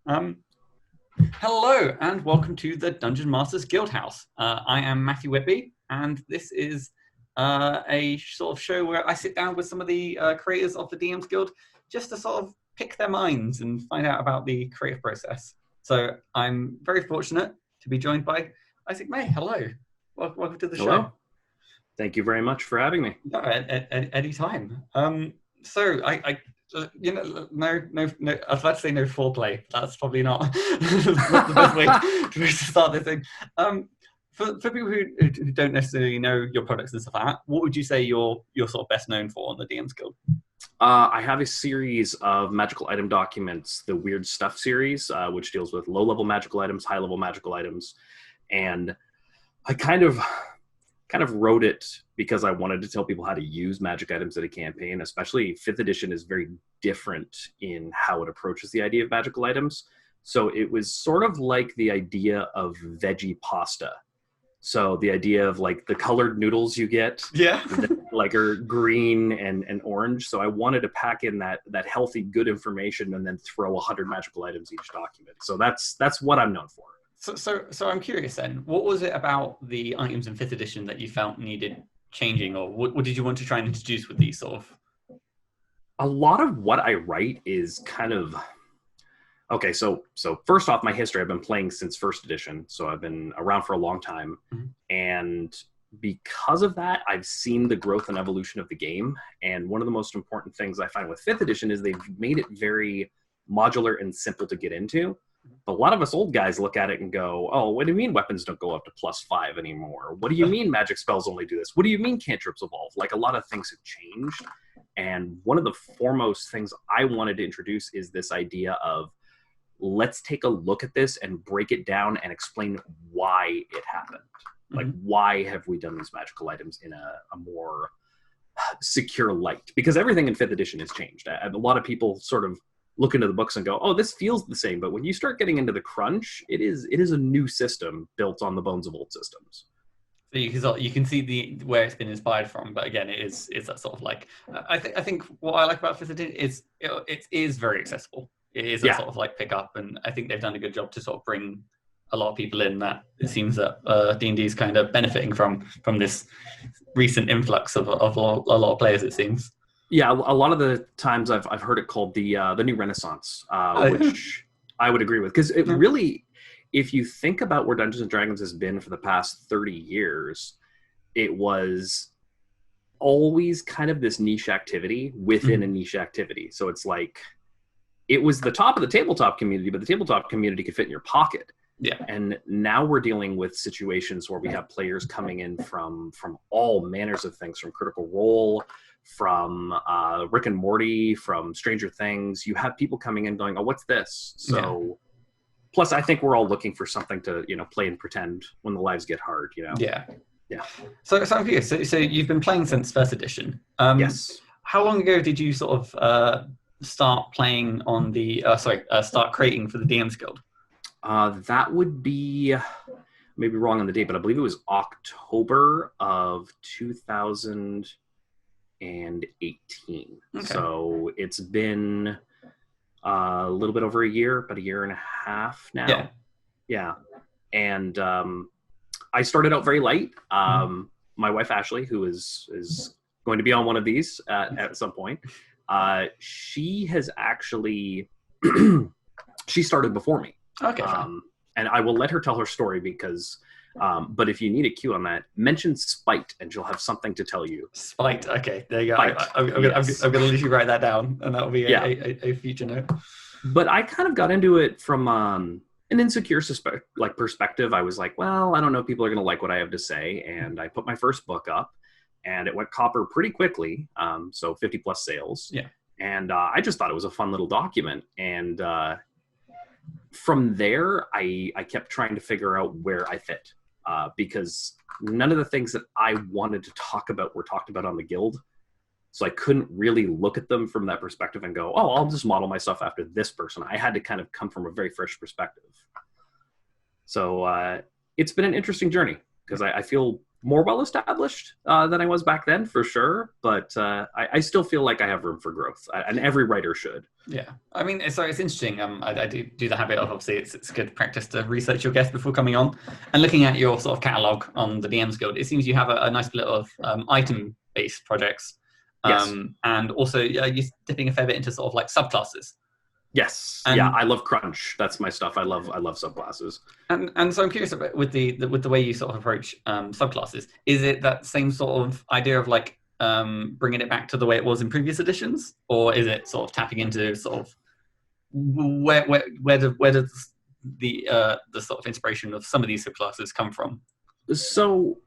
Um, Hello and welcome to the Dungeon Masters Guildhouse. I am Matthew Whitby, and this is a sort of show where I sit down with some of the creators of the DMs Guild just to sort of pick their minds and find out about the creative process. So I'm very fortunate to be joined by Isaac May. Hello, welcome to the Hello. show. Thank you very much for having me. No, at any time. So no. I was about to say no foreplay. That's probably not, not the best way to start this thing. For people who don't necessarily know your products and stuff like that, what would you say you're sort of best known for on the DMs Guild? I have a series of magical item documents, the Weird Stuff series, which deals with low-level magical items, high-level magical items, and I kind of wrote it because I wanted to tell people how to use magic items in a campaign. Especially 5th edition is very different in how it approaches the idea of magical items. So it was sort of like the idea of veggie pasta. So the idea of like the colored noodles you get, Yeah, that, like are green and orange. So I wanted to pack in that healthy, good information and then throw 100 magical items each document. So that's what I'm known for. So I'm curious then, what was it about the items in 5th edition that you felt needed changing, or what did you want to try and introduce with these sort of? A lot of what I write is kind of okay. So first off, my history, I've been playing since 1st edition, so I've been around for a long time. Mm-hmm. And because of that, I've seen the growth and evolution of the game. And one of the most important things I find with 5th edition is they've made it very modular and simple to get into. But a lot of us old guys look at it and go, oh, what do you mean weapons don't go up to +5 anymore? What do you mean magic spells only do this? What do you mean cantrips evolve? Like, a lot of things have changed. And one of the foremost things I wanted to introduce is this idea of, let's take a look at this and break it down and explain why it happened. Mm-hmm. Like, why have we done these magical items in a more secure light? Because everything in 5th edition has changed. A lot of people sort of look into the books and go, oh, this feels the same. But when you start getting into the crunch, it is a new system built on the bones of old systems. So you can see where it's been inspired from, but again, it's that sort of like, I think what I like about 5th edition is it is very accessible. It is a sort of like pick up, and I think they've done a good job to sort of bring a lot of people in that it seems that D&D is kind of benefiting from this recent influx of a lot of players, it seems. Yeah, a lot of the times I've heard it called the new Renaissance, which I would agree with, because it really, if you think about where Dungeons and Dragons has been for the past 30 years, it was always kind of this niche activity within a niche activity. So it's like, it was the top of the tabletop community, but the tabletop community could fit in your pocket. Yeah. And now we're dealing with situations where we have players coming in from all manners of things, from Critical Role, from Rick and Morty, from Stranger Things. You have people coming in going, oh, what's this? So plus I think we're all looking for something to, play and pretend when the lives get hard, Yeah. So I'm curious. So you've been playing since 1st edition. Yes. How long ago did you sort of start playing on the start creating for the DMs Guild? That would be, maybe wrong on the date, but I believe it was October of 2018. Okay. So it's been a little bit over a year, about a year and a half now. Yeah. And I started out very light. My wife Ashley, who is going to be on one of these at some point, she has actually she started before me. Okay. And I will let her tell her story because, but if you need a cue on that, mention Spite and she'll have something to tell you. Spite. Okay, there you go. I'm going to literally write that down, and that'll be a future note. But I kind of got into it from an insecure perspective. I was like, well, I don't know if people are going to like what I have to say. And I put my first book up and it went copper pretty quickly. So 50 plus sales. Yeah. And I just thought it was a fun little document. And from there, I kept trying to figure out where I fit, because none of the things that I wanted to talk about were talked about on the guild. So I couldn't really look at them from that perspective and go, oh, I'll just model myself after this person. I had to kind of come from a very fresh perspective. So it's been an interesting journey because I feel more well established than I was back then, for sure. But I still feel like I have room for growth, and every writer should. Yeah, I mean, it's interesting. I do the habit of, obviously it's good practice to research your guests before coming on, and looking at your sort of catalog on the DMs Guild. It seems you have a nice split of item-based projects, Yes. and also you're dipping a fair bit into sort of like subclasses. Yes. And, yeah, I love crunch. That's my stuff. I love subclasses. And so I'm curious about with the way you sort of approach subclasses. Is it that same sort of idea of like bringing it back to the way it was in previous editions, or is it sort of tapping into sort of where does the sort of inspiration of some of these subclasses come from? So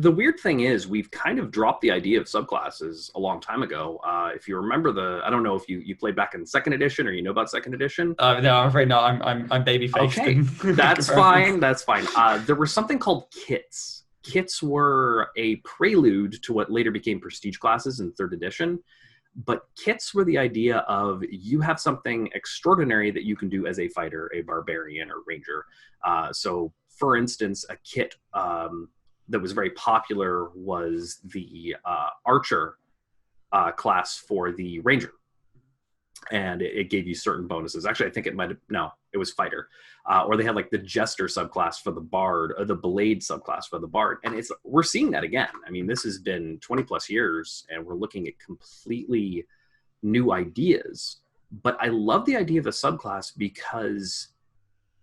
the weird thing is we've kind of dropped the idea of subclasses a long time ago. If you remember I don't know if you played back in second edition or you know about second edition. No, I'm afraid not. I'm baby faced. Okay, that's fine. That's fine. There was something called kits. Kits were a prelude to what later became prestige classes in third edition. But kits were the idea of you have something extraordinary that you can do as a fighter, a barbarian, or ranger. So, for instance, a kit that was very popular was the archer class for the ranger. And it gave you certain bonuses. Actually, I think it was fighter. Or they had like the jester subclass for the bard, or the blade subclass for the bard. And we're seeing that again. I mean, this has been 20 plus years, and we're looking at completely new ideas. But I love the idea of a subclass because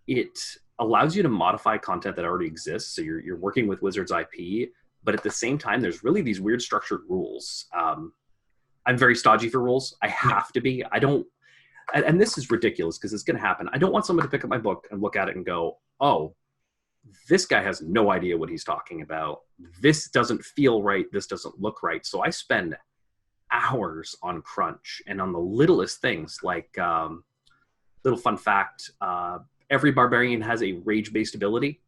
it allows you to modify content that already exists. So you're working with Wizards IP, but at the same time, there's really these weird structured rules. I'm very stodgy for rules. I have to be. I don't, and this is ridiculous because it's going to happen. I don't want someone to pick up my book and look at it and go, oh, this guy has no idea what he's talking about. This doesn't feel right. This doesn't look right. So I spend hours on crunch and on the littlest things, like little fun fact, every barbarian has a rage-based ability.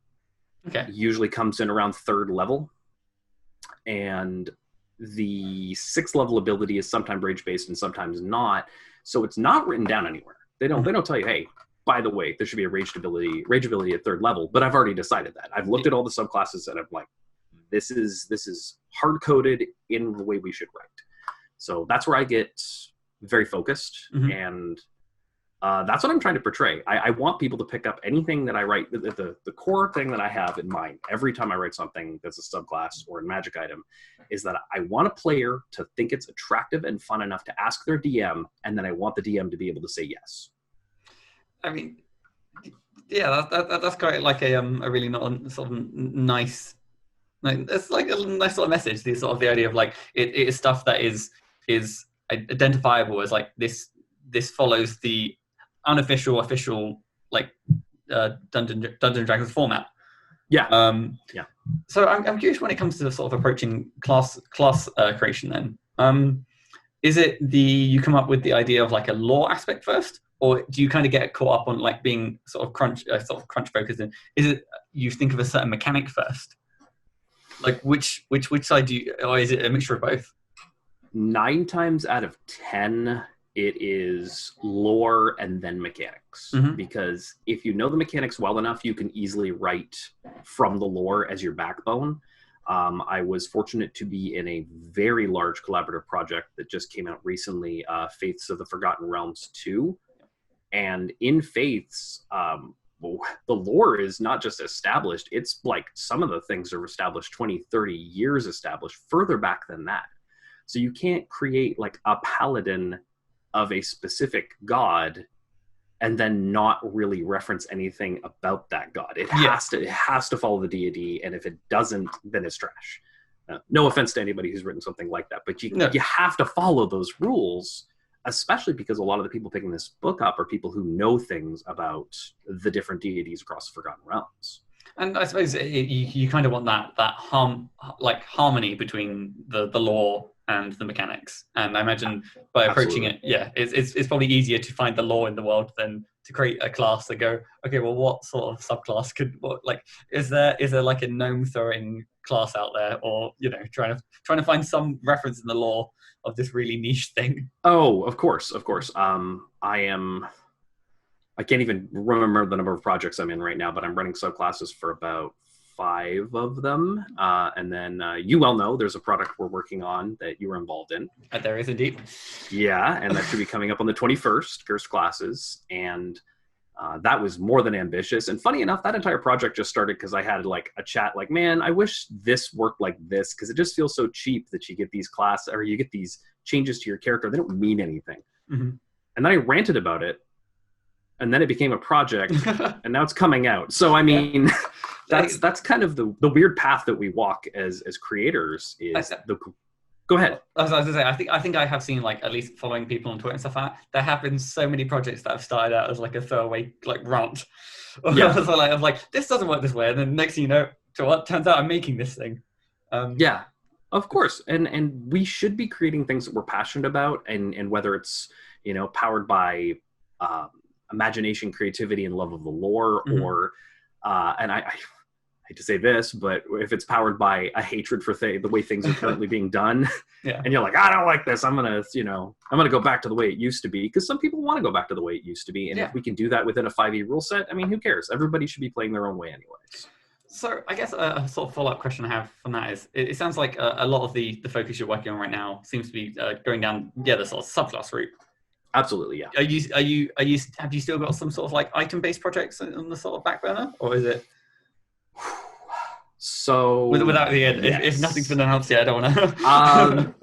Okay. It usually comes in around third level. And the 6th level ability is sometimes rage-based and sometimes not. So it's not written down anywhere. They don't tell you, hey, by the way, there should be a rage ability at 3rd level, but I've already decided that. I've looked at all the subclasses and I'm like, this is hard-coded in the way we should write. So that's where I get very focused, and that's what I'm trying to portray. I want people to pick up anything that I write, the core thing that I have in mind every time I write something that's a subclass or a magic item, is that I want a player to think it's attractive and fun enough to ask their DM, and then I want the DM to be able to say yes. I mean, yeah, that's quite like a really not sort of nice. Like, it's like a nice sort of message. The sort of the idea of like it is stuff that is identifiable as like this follows the unofficial official like Dungeons and Dragons format. Yeah. Yeah. So I'm curious when it comes to sort of approaching class creation. Then, is it you come up with the idea of like a lore aspect first, or do you kind of get caught up on like being sort of crunch focused? And is it you think of a certain mechanic first? Like which side do you, or is it a mixture of both? 9 times out of 10, it is lore and then mechanics. Because if you know the mechanics well enough, you can easily write from the lore as your backbone. I was fortunate to be in a very large collaborative project that just came out recently, Faiths of the Forgotten Realms 2. And in Faiths, the lore is not just established, it's like some of the things are established 20, 30 years established, further back than that. So you can't create like a paladin of a specific god and then not really reference anything about that god. It has to follow the deity, and if it doesn't, then it's trash. No offense to anybody who's written something like that, but you have to follow those rules, especially because a lot of the people picking this book up are people who know things about the different deities across the Forgotten Realms. And I suppose you kind of want that harmony between the lore and the mechanics. And I imagine by approaching it's probably easier to find the lore in the world than to create a class that go, okay, well, what sort of subclass is there like a gnome throwing class out there, or trying to find some reference in the lore of this really niche thing? Oh, of course. I can't even remember the number of projects I'm in right now, but I'm running subclasses for about 5 of them. And then you well know there's a product we're working on that you were involved in. There is indeed. Yeah, and that should be coming up on the 21st, Curse Classes. And that was more than ambitious. And funny enough, that entire project just started because I had like a chat like, man, I wish this worked like this, because it just feels so cheap that you get these you get these changes to your character. They don't mean anything. Mm-hmm. And then I ranted about it. And then it became a project, and now it's coming out. So, I mean, that's kind of the weird path that we walk as creators. Go ahead. I was going to say, I think I have seen, like, at least following people on Twitter and stuff like that, there have been so many projects that have started out as like a throwaway like rant. Yeah. Of like, this doesn't work this way, and then next thing you know, turns out I'm making this thing. Yeah, of course. And we should be creating things that we're passionate about, and whether it's, powered by imagination, creativity, and love of the lore, Mm-hmm. or and I hate to say this, but if it's powered by a hatred for the way things are currently being done, yeah. and you're like, I don't like this, I'm gonna go back to the way it used to be, because some people want to go back to the way it used to be, and if we can do that within a 5e rule set, I mean, who cares? Everybody should be playing their own way anyways. So I guess a sort of follow-up question I have from that is, it sounds like a lot of the focus you're working on right now seems to be going down the sort of subclass route. Absolutely, yeah. Have you still got some sort of like item-based projects on the sort of back burner, or is it? So without the end, if nothing's been announced yet, I don't want to.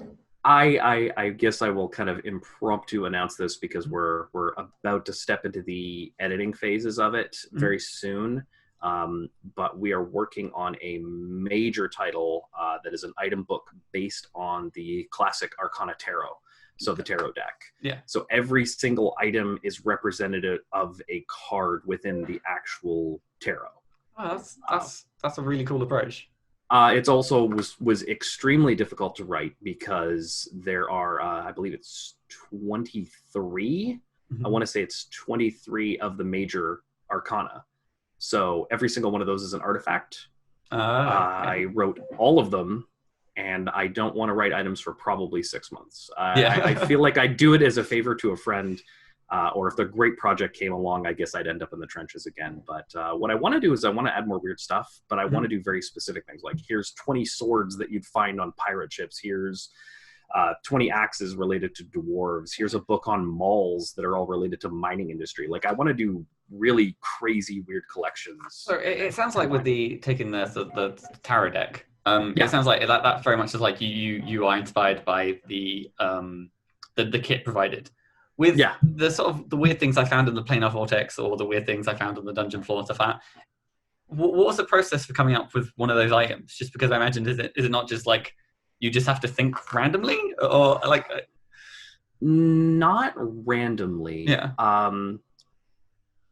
I guess I will kind of impromptu announce this, because we're about to step into the editing phases of it very soon. But we are working on a major title that is an item book based on the classic Arcana Tarot. So the tarot deck. Yeah. So every single item is representative of a card within the actual tarot. Oh, that's a really cool approach. It's also was extremely difficult to write, because there are I believe it's 23. I want to say it's 23 of the major arcana. So every single one of those is an artifact. I wrote all of them, and I don't want to write items for probably 6 months. I feel like I do it as a favor to a friend, or if the great project came along, I guess I'd end up in the trenches again. But what I want to do is I want to add more weird stuff, but I want to do very specific things. Like, here's 20 swords that you'd find on pirate ships. Here's 20 axes related to dwarves. Here's a book on malls that are all related to mining industry. Like, I want to do really crazy, weird collections. So it sounds like with taking the tarot deck, it sounds like that very much is like you are inspired by the kit provided. With the sort of the weird things I found in the Planar Vortex, or the weird things I found on the dungeon floor and stuff like that, what was the process for coming up with one of those items? Just because I imagine, is it not just like you just have to think randomly, or like? Not randomly. Yeah.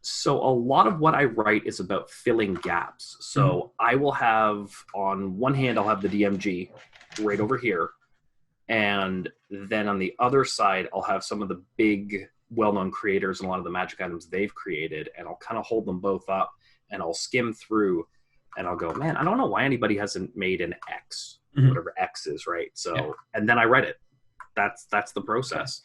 So a lot of what I write is about filling gaps. So I will have, on one hand, I'll have the DMG right over here. And then on the other side, I'll have some of the big, well-known creators and a lot of the magic items they've created. And I'll kind of hold them both up, and I'll skim through, and I'll go, man, I don't know why anybody hasn't made an X, whatever X is, right? So, and then I write it. That's the process.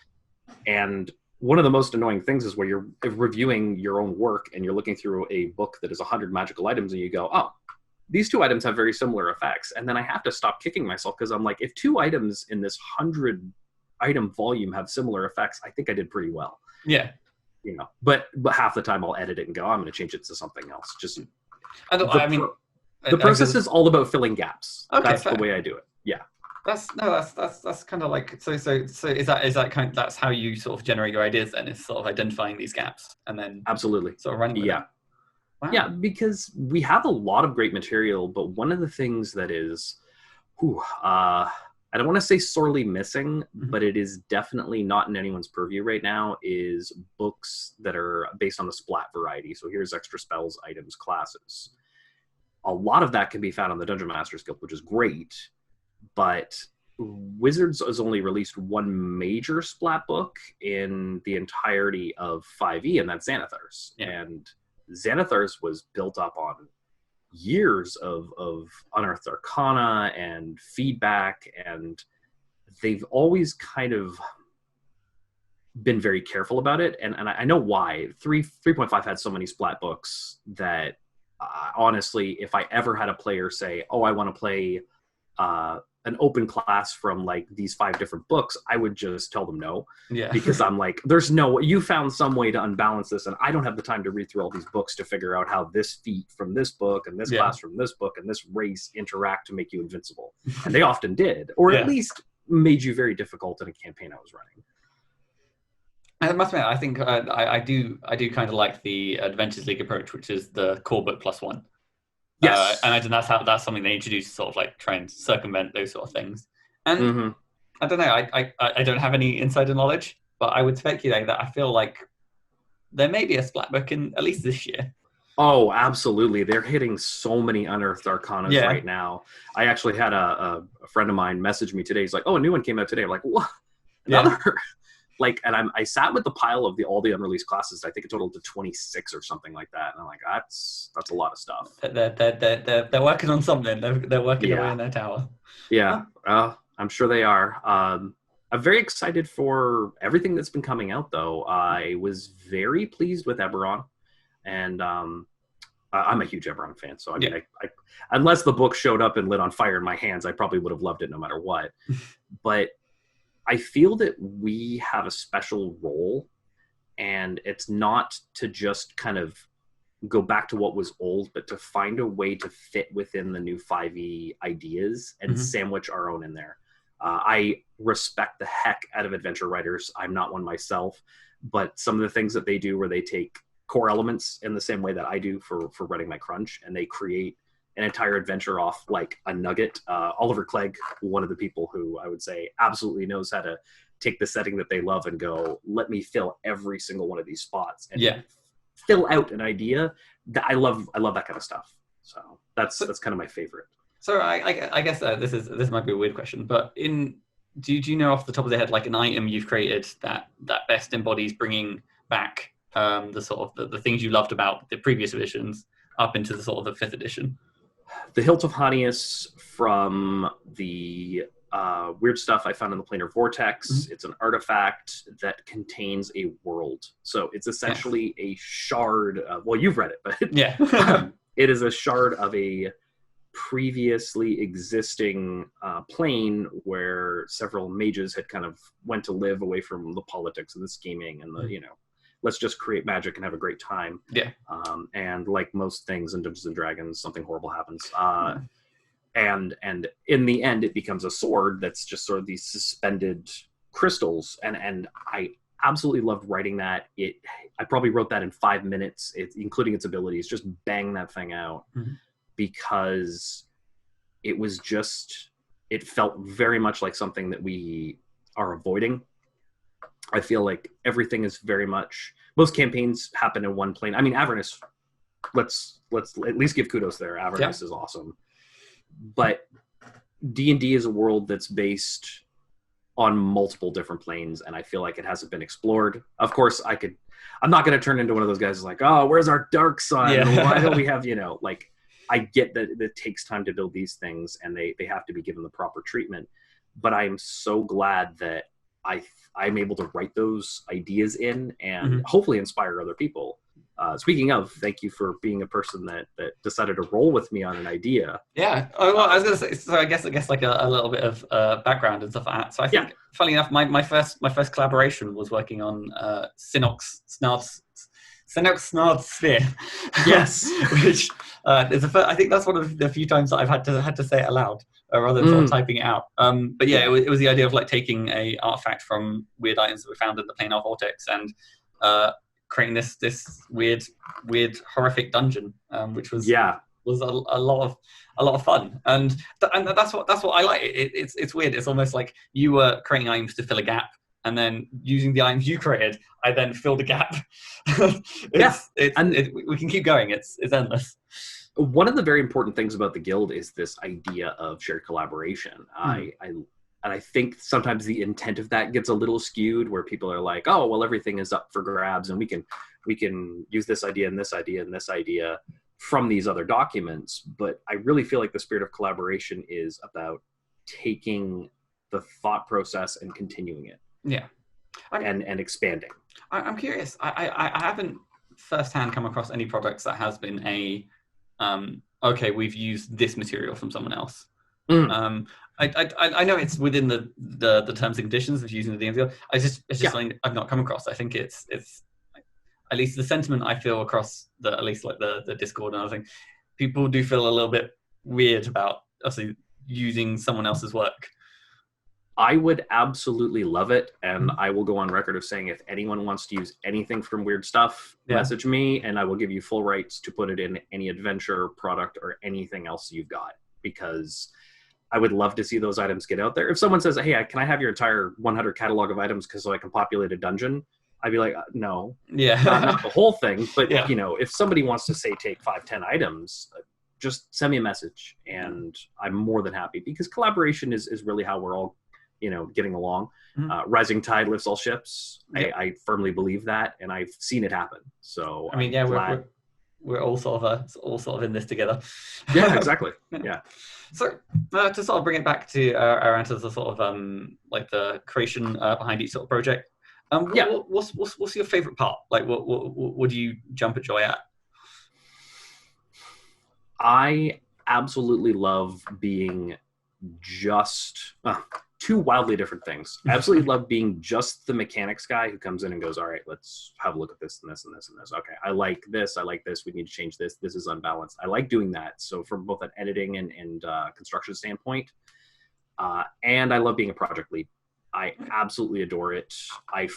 And one of the most annoying things is where you're reviewing your own work, and you're looking through a book that is 100 magical items, and you go, oh, these 2 items have very similar effects. And then I have to stop kicking myself, because I'm like, if 2 items in this 100 item volume have similar effects, I think I did pretty well. Yeah. But half the time I'll edit it and go, I'm going to change it to something else. Just the process is all about filling gaps. Okay, that's the way I do it. Yeah. That's kind of like, so is that kind of, that's how you sort of generate your ideas then, is sort of identifying these gaps and then absolutely sort of running with them. Wow. Yeah, because we have a lot of great material, but one of the things that is, I don't want to say sorely missing, but it is definitely not in anyone's purview right now, is books that are based on the splat variety. So here's extra spells, items, classes. A lot of that can be found on the Dungeon Masters Guild, which is great, but Wizards has only released one major splat book in the entirety of 5e, and that's Xanathar's. And Xanathar's was built up on years of unearthed arcana and feedback, and they've always kind of been very careful about it. And I know why. 3.5 had so many splat books that honestly, if I ever had a player say, "Oh, I want to play an open class from like these 5 different books," I would just tell them no, Yeah. because I'm like, there's no, you found some way to unbalance this, and I don't have the time to read through all these books to figure out how this feat from this book and this Yeah. class from this book and this race interact to make you invincible. And they often did, or Yeah. at least made you very difficult in a campaign I was running. I must admit, I think I do kind of like the Adventures League approach, which is the core book plus 1. Yes. I imagine that's something they introduced to sort of like try and circumvent those sort of things. And Mm-hmm. I don't know, I don't have any insider knowledge, but I would speculate that I feel like there may be a splat book in at least this year. Oh, absolutely. They're hitting so many unearthed arcanas right now. I actually had a friend of mine message me today. He's like, "Oh, a new one came out today." I'm like, "What? Another?" Yeah. Like, and I sat with the pile of all the unreleased classes. I think it totaled to 26 or something like that. And I'm like, that's a lot of stuff. They're working on something. They're working away in their tower. Yeah, I'm sure they are. I'm very excited for everything that's been coming out, though. I was very pleased with Eberron, and I'm a huge Eberron fan. So I mean, I unless the book showed up and lit on fire in my hands, I probably would have loved it no matter what. But I feel that we have a special role, and it's not to just kind of go back to what was old, but to find a way to fit within the new 5e ideas and sandwich our own in there. I respect the heck out of adventure writers. I'm not one myself, but some of the things that they do where they take core elements in the same way that I do for running my crunch, and they create an entire adventure off like a nugget. Oliver Clegg, one of the people who I would say absolutely knows how to take the setting that they love and go, let me fill every single one of these spots and fill out an idea. That I love that kind of stuff. So that's kind of my favorite. So I guess this might be a weird question, but do you know off the top of the head like an item you've created that best embodies bringing back the sort of the things you loved about the previous editions up into the sort of the 5th edition? The Hilt of Hanius from the weird stuff I found in the Planar Vortex. It's an artifact that contains a world. So it's essentially a shard of, well, you've read it, but it is a shard of a previously existing plane where several mages had kind of went to live away from the politics and the scheming and the, let's just create magic and have a great time. Yeah. And like most things in Dungeons and Dragons, something horrible happens. And in the end, it becomes a sword that's just sort of these suspended crystals. And I absolutely loved writing that. I probably wrote that in 5 minutes, including its abilities, just bang that thing out, because it was just, it felt very much like something that we are avoiding. I feel like everything is very much, most campaigns happen in one plane. I mean, Avernus, let's at least give kudos there. Avernus is awesome. But D&D is a world that's based on multiple different planes, and I feel like it hasn't been explored. Of course, I'm not going to turn into one of those guys who's like, oh, where's our dark side? Why don't we have, like, I get that it takes time to build these things, and they have to be given the proper treatment. But I am so glad that I'm able to write those ideas in and hopefully inspire other people. Speaking of, thank you for being a person that decided to roll with me on an idea. Yeah. Oh, well, I was going to say, so I guess like a little bit of background and stuff like that. So I think, funny enough, my first collaboration was working on Synox Snard Sphere. Yes. Which is I think that's one of the few times that I've had to say it aloud rather than sort of typing it out. But it was the idea of like taking a artifact from weird items that we found in the Planar Vortex and creating this weird horrific dungeon, which was a lot of fun, and that's what I like. It's weird. It's almost like you were creating items to fill a gap, and then using the items you created, I then filled the gap. We can keep going. It's endless. One of the very important things about the guild is this idea of shared collaboration. I think sometimes the intent of that gets a little skewed, where people are like, oh, well, everything is up for grabs, and we can use this idea and this idea and this idea from these other documents. But I really feel like the spirit of collaboration is about taking the thought process and continuing it. Yeah. And expanding. I'm curious. I haven't firsthand come across any products that has been a okay, we've used this material from someone else. Mm. I know it's within the terms and conditions of using the DMsGuild. It's just something I've not come across. I think it's at least the sentiment I feel across at least like the Discord and other thing. People do feel a little bit weird about obviously using someone else's work. I would absolutely love it, and I will go on record of saying if anyone wants to use anything from Weird Stuff, message me, and I will give you full rights to put it in any adventure, product, or anything else you've got, because I would love to see those items get out there. If someone says, hey, can I have your entire 100 catalog of items so I can populate a dungeon? I'd be like, no. Yeah. not the whole thing, but, if somebody wants to say take 5-10 items, just send me a message, and I'm more than happy, because collaboration is really how we're all getting along. Rising tide lifts all ships. I firmly believe that, and I've seen it happen. So I mean, we're all sort of in this together. Yeah, exactly. Yeah. So to sort of bring it back to our answers, the sort of like the creation behind each sort of project. What's your favorite part? Like, what do you jump at joy at? I absolutely love being just two wildly different things. I absolutely love being just the mechanics guy who comes in and goes, all right, let's have a look at this and this and this and this. Okay, I like this. We need to change this. This is unbalanced. I like doing that. So from both an editing and construction standpoint, and I love being a project lead. I absolutely adore it. I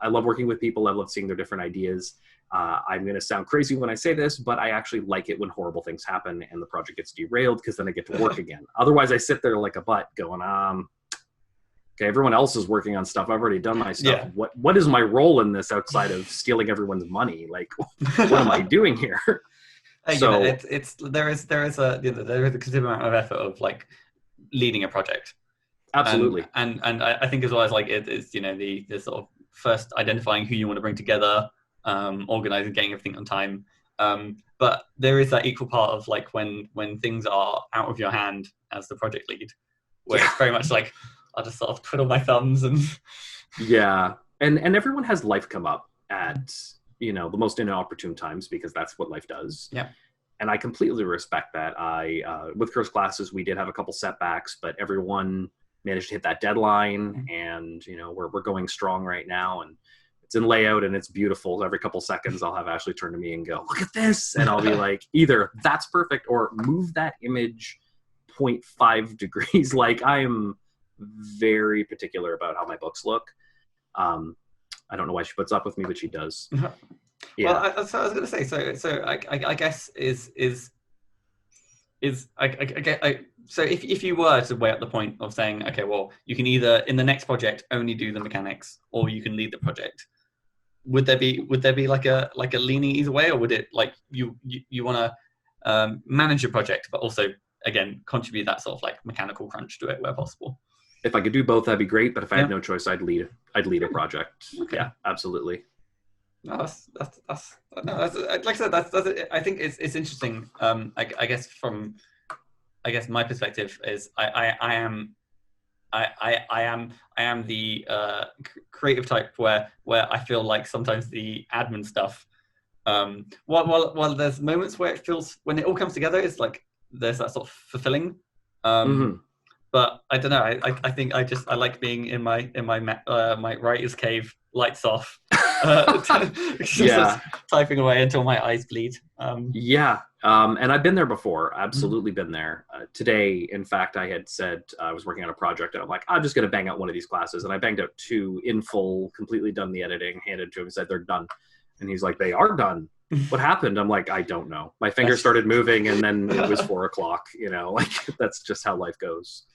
love working with people. I love seeing their different ideas. I'm going to sound crazy when I say this, but I actually like it when horrible things happen and the project gets derailed, because then I get to work again. Otherwise, I sit there like a butt going, okay, everyone else is working on stuff. I've already done my stuff. Yeah. What is my role in this outside of stealing everyone's money? Like, what am I doing here? So there is a considerable amount of effort of like leading a project. Absolutely. And I think as well as like it's the sort of first identifying who you want to bring together, organizing, getting everything on time. But there is that equal part of like when things are out of your hand as the project lead, where it's very much like I'll just sort of twiddle my thumbs and and everyone has life come up at the most inopportune times, because that's what life does. Yeah. And I completely respect that. With Curse Classes, we did have a couple setbacks, but everyone managed to hit that deadline, and we're going strong right now, and it's in layout and it's beautiful. Every couple seconds I'll have Ashley turn to me and go, look at this, and I'll be like, either that's perfect or move that image 0.5 degrees. Like, I am very particular about how my books look. I don't know why she puts up with me, but she does. Yeah. Well, so I was going to say, so I guess so if you were to weigh up the point of saying, okay, well, you can either in the next project only do the mechanics, or you can lead the project, would there be like a leaning either way, or would it like you want to manage your project but also again contribute that sort of like mechanical crunch to it where possible? If I could do both, that'd be great, but if I had no choice, I'd lead a project. Okay. Yeah, absolutely. No, that's like I said, that's I think it's interesting. I guess my perspective is I am the creative type where I feel like sometimes the admin stuff, while there's moments where it feels, when it all comes together, it's like there's that sort of fulfilling. But I don't know. I think I like being in my my writer's cave, lights off, just typing away until my eyes bleed. And I've been there before. Absolutely been there. Today, in fact, I had said I was working on a project, and I'm like, I'm just going to bang out one of these classes, and I banged out 2 in full, completely done the editing, handed to him, said they're done, and he's like, they are done. What happened? I'm like, I don't know. My finger started moving, and then it was 4:00. Like that's just how life goes.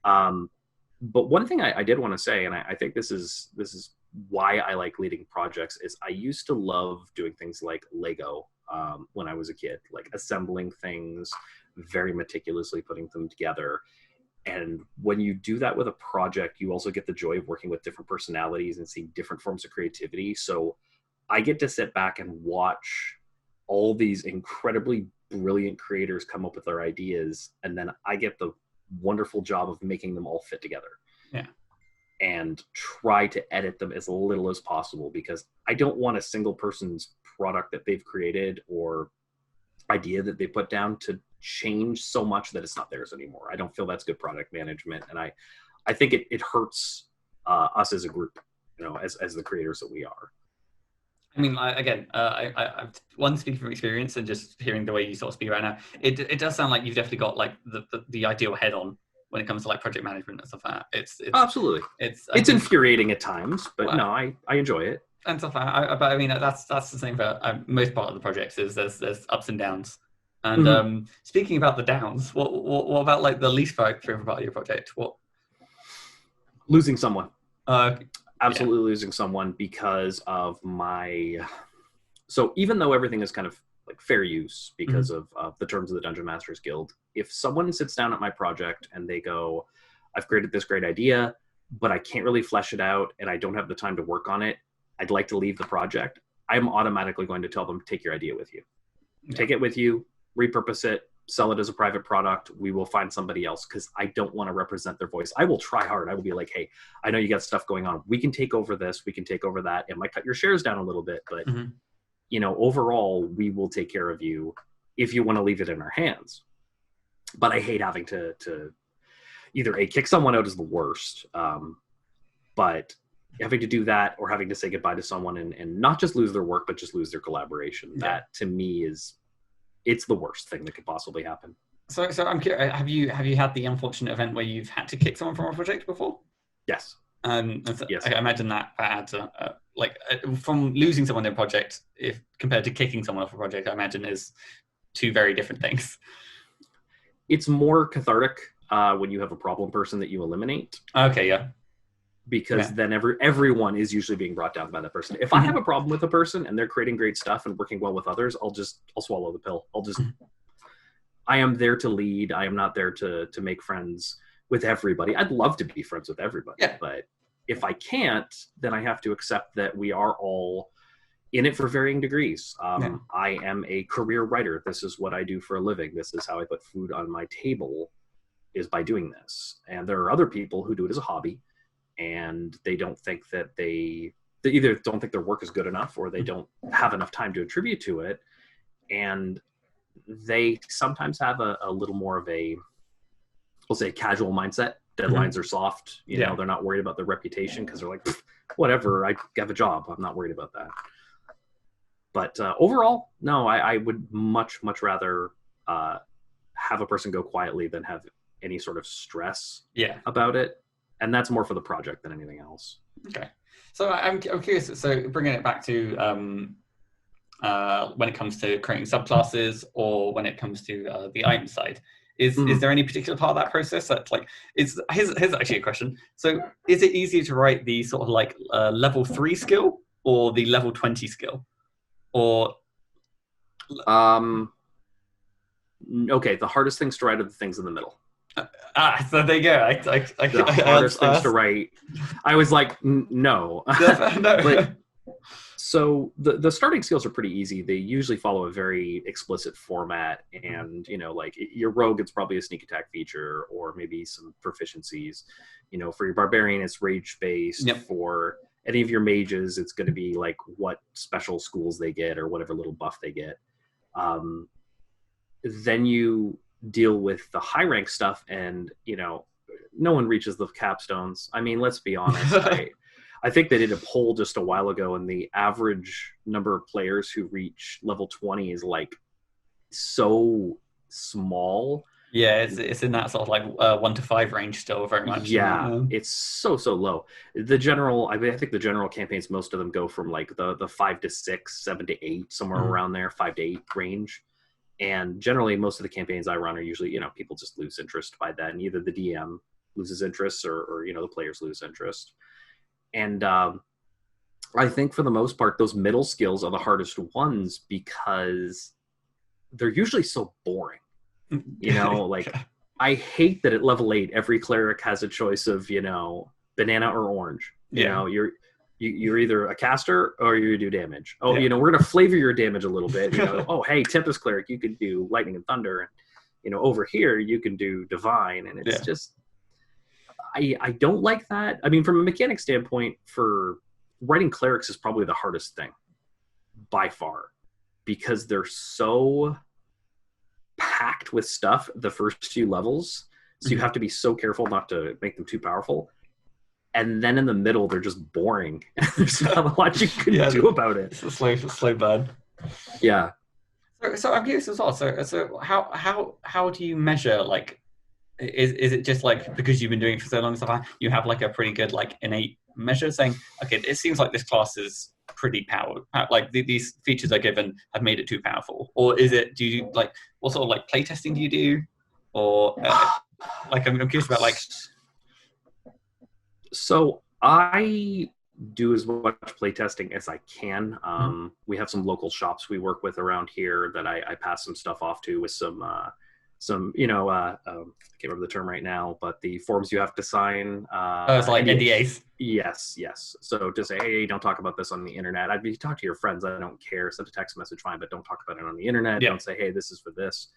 But one thing I did want to say, and I think this is why I like leading projects, is I used to love doing things like Lego when I was a kid, like assembling things, very meticulously putting them together. And when you do that with a project, you also get the joy of working with different personalities and seeing different forms of creativity. So I get to sit back and watch all these incredibly brilliant creators come up with their ideas, and then I get the wonderful job of making them all fit together. Yeah. And try to edit them as little as possible, because I don't want a single person's product that they've created, or idea that they put down to change so much that it's not theirs anymore. I don't feel that's good product management, and I think it hurts us as a group, as the creators that we are. I mean, one, speaking from experience and just hearing the way you sort of speak right now, it does sound like you've definitely got like the ideal head on when it comes to like project management and stuff like that. It's absolutely. It's infuriating at times, but no, I enjoy it. And stuff like that. But I mean, that's the thing for most part of the projects is there's ups and downs. And speaking about the downs, what about like the least favorite part of your project? What? Losing someone. Absolutely losing someone because of my. So even though everything is kind of like fair use because of the terms of the Dungeon Masters Guild, if someone sits down at my project and they go, "I've created this great idea, but I can't really flesh it out, and I don't have the time to work on it. I'd like to leave the project," I'm automatically going to tell them, take your idea with you. Take it with you, repurpose it, sell it as a private product. We will find somebody else because I don't want to represent their voice. I will try hard. I will be like, hey, I know you got stuff going on. We can take over this. We can take over that. It might cut your shares down a little bit, but overall, we will take care of you if you want to leave it in our hands. But I hate having to either kick someone out is the worst, but having to do that or having to say goodbye to someone and not just lose their work, but just lose their collaboration. Yeah. That to me it's the worst thing that could possibly happen. So I'm curious, have you had the unfortunate event where you've had to kick someone from a project before? Yes. Yes. I imagine that adds from losing someone in a project, if compared to kicking someone off a project, I imagine is two very different things. It's more cathartic when you have a problem person that you eliminate. Okay, yeah. Because then everyone is usually being brought down by that person. If I have a problem with a person and they're creating great stuff and working well with others, I'll swallow the pill. I am there to lead. I am not there to make friends with everybody. I'd love to be friends with everybody, but if I can't, then I have to accept that we are all in it for varying degrees. I am a career writer. This is what I do for a living. This is how I put food on my table, is by doing this. And there are other people who do it as a hobby, and they don't think that they either don't think their work is good enough or they don't have enough time to attribute to it. And they sometimes have a little more of we'll say casual mindset. Deadlines are soft. They're not worried about their reputation because they're like, whatever, I have a job. I'm not worried about that. But overall, no, I would much rather have a person go quietly than have any sort of stress about it. And that's more for the project than anything else. Okay. So I'm curious. So bringing it back to when it comes to creating subclasses or when it comes to the item side, is there any particular part of that process that's like, here's actually a question. So is it easier to write the sort of like level 3 skill or the level 20 skill? Or okay, the hardest things to write are the things in the middle. So there you go. The hardest things to write. I was like, no. But, so the starting skills are pretty easy. They usually follow a very explicit format, and like your rogue, it's probably a sneak attack feature or maybe some proficiencies. For your barbarian, it's rage based. Yep. For any of your mages, it's going to be like what special schools they get or whatever little buff they get. Then you deal with the high rank stuff, and no one reaches the capstones. I mean, let's be honest. I think they did a poll just a while ago, and the average number of players who reach level 20 is like so small. Yeah, it's in that sort of like 1 to 5 range still, very much. Yeah, it's so low. The general, I think the general campaigns, most of them go from like the 5 to 6, 7 to 8, somewhere around there, 5 to 8 range. And generally, most of the campaigns I run are usually, people just lose interest by that, and either the DM loses interest or the players lose interest. And I think for the most part, those middle skills are the hardest ones because they're usually so boring. Like I hate that at level 8, every cleric has a choice of, banana or orange. You're either a caster or you do damage. Oh, we're going to flavor your damage a little bit. Oh, hey, Tempest Cleric, you can do lightning and thunder. And, over here, you can do divine. And it's just, I don't like that. I mean, from a mechanic standpoint, for writing clerics is probably the hardest thing by far because they're so packed with stuff the first few levels, so you have to be so careful not to make them too powerful. And then in the middle, they're just boring. There's not a lot you can do about it. It's a slow burn. Yeah. So I'm curious as well. So how do you measure, like, is it just like because you've been doing it for so long and stuff, you have like a pretty good like innate measure saying, okay, it seems like this class is pretty powered, like these features are given have made it too powerful? Or is it, do you like, what sort of like playtesting do you do? Or like I'm curious about like. So I do as much playtesting as I can. We have some local shops we work with around here that I pass some stuff off to with some I can't remember the term right now, but the forms you have to sign. It's like NDAs. Yes. So to say, hey, don't talk about this on the internet. I'd be talk to your friends. I don't care. Send a text message, fine, but don't talk about it on the internet. Don't say, hey, this is for this.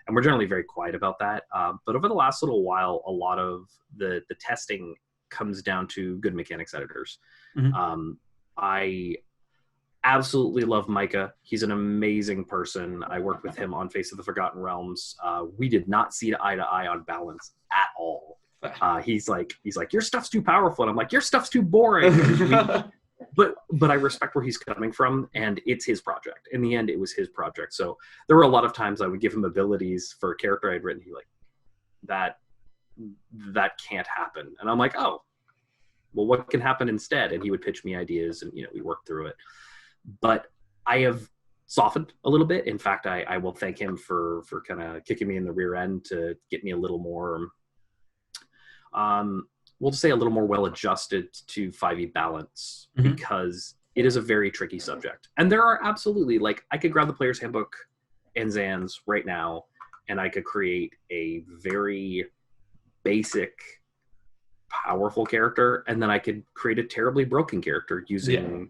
And we're generally very quiet about that. But over the last little while, a lot of the testing comes down to good mechanics editors. I absolutely love Micah. He's an amazing person. I worked with him on Face of the Forgotten Realms. We did not see eye to eye on balance at all. He's like, your stuff's too powerful, and I'm like, your stuff's too boring. But I respect where he's coming from, and it's his project. In the end, it was his project. So there were a lot of times I would give him abilities for a character I'd written. He'd like, that can't happen, and I'm like, oh, well, what can happen instead? And he would pitch me ideas, and we worked through it. But I have softened a little bit. In fact, I will thank him for kind of kicking me in the rear end to get me a little more, we'll just say a little more well-adjusted to 5e balance, because it is a very tricky subject. And there are absolutely, like, I could grab the Player's Handbook and Zans right now, and I could create a very basic, powerful character, and then I could create a terribly broken character using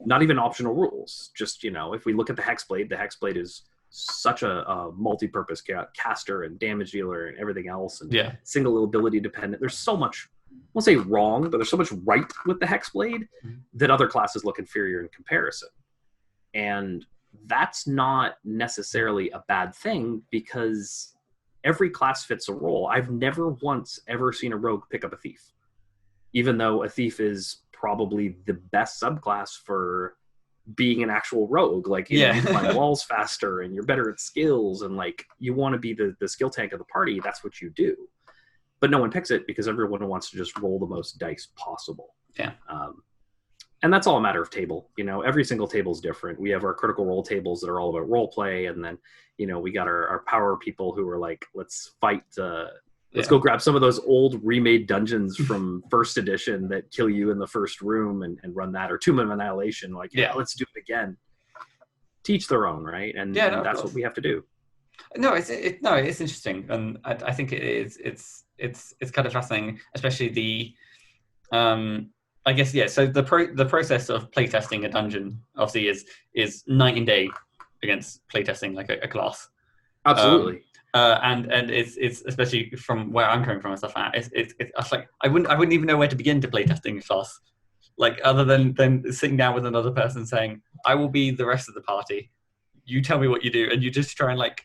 not even optional rules. Just, if we look at the Hexblade is such a multi-purpose caster and damage dealer and everything else, and single ability dependent. There's so much, I won't say wrong, but there's so much right with the Hexblade that other classes look inferior in comparison. And that's not necessarily a bad thing, because every class fits a role. I've never once ever seen a rogue pick up a thief, even though a thief is probably the best subclass for being an actual rogue. Like, you climb walls faster, and you're better at skills, and like, you want to be the skill tank of the party. That's what you do. But no one picks it because everyone wants to just roll the most dice possible. And that's all a matter of table. Every single table is different. We have our critical role tables that are all about role play, and then we got our power people who are like, let's fight. Let's go grab some of those old remade dungeons from first edition that kill you in the first room and run that, or Tomb of Annihilation. Like, let's do it again. Teach their own, right? And that's what we have to do. No, it's interesting, and I think it is. It's kind of fascinating, especially the. I guess So the process of playtesting a dungeon obviously is night and day against playtesting like a class. Absolutely. And it's especially from where I'm coming from and stuff. It's like I wouldn't even know where to begin to play testing a class, like other than sitting down with another person saying, I will be the rest of the party, you tell me what you do, and you just try and like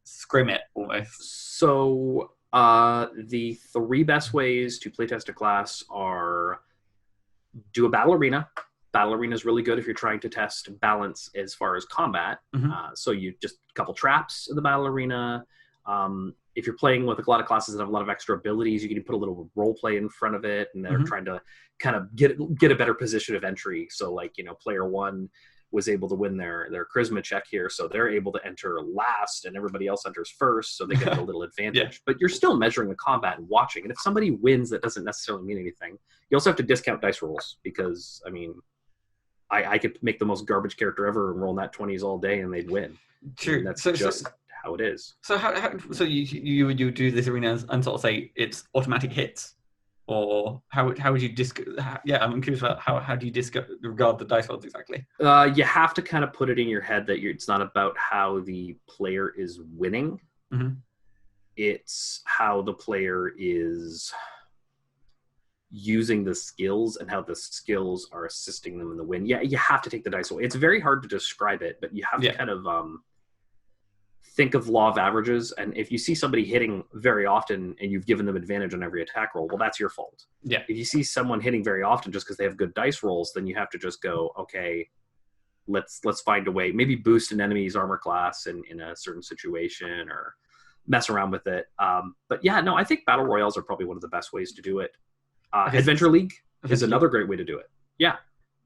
scrim it almost. So the three best ways to playtest a class are do a battle arena. Battle arena is really good if you're trying to test balance as far as combat. So you just a couple traps in the battle arena. If you're playing with a lot of classes that have a lot of extra abilities, you can put a little role play in front of it, and they're trying to kind of get a better position of entry. So like, player one was able to win their charisma check here, so they're able to enter last, and everybody else enters first, so they get a little advantage. But you're still measuring the combat and watching. And if somebody wins, that doesn't necessarily mean anything. You also have to discount dice rolls, because I could make the most garbage character ever and roll nat 20s all day, and they'd win. True. And that's just how it is. So so you do this arena and sort of say it's automatic hits, or how would you I'm curious about how do you regard the dice rolls exactly? You have to kind of put it in your head that it's not about how the player is winning. It's how the player is using the skills and how the skills are assisting them in the win. You have to take the dice away. It's very hard to describe it, but you have to kind of think of law of averages, and if you see somebody hitting very often and you've given them advantage on every attack roll, well, that's your fault. Yeah. If you see someone hitting very often just because they have good dice rolls, then you have to just go, okay, let's find a way, maybe boost an enemy's armor class in a certain situation or mess around with it. But yeah, no, I think battle royales are probably one of the best ways to do it. Adventure League is another great way to do it. Yeah.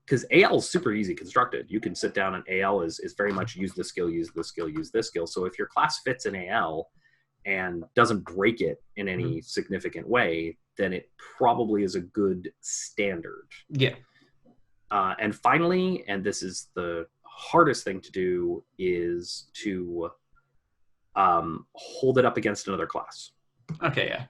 Because AL is super easy constructed. You can sit down and AL is very much use this skill, use this skill, use this skill. So if your class fits in AL and doesn't break it in any significant way, then it probably is a good standard. Yeah. And finally, and this is the hardest thing to do, is to hold it up against another class. Okay, yeah.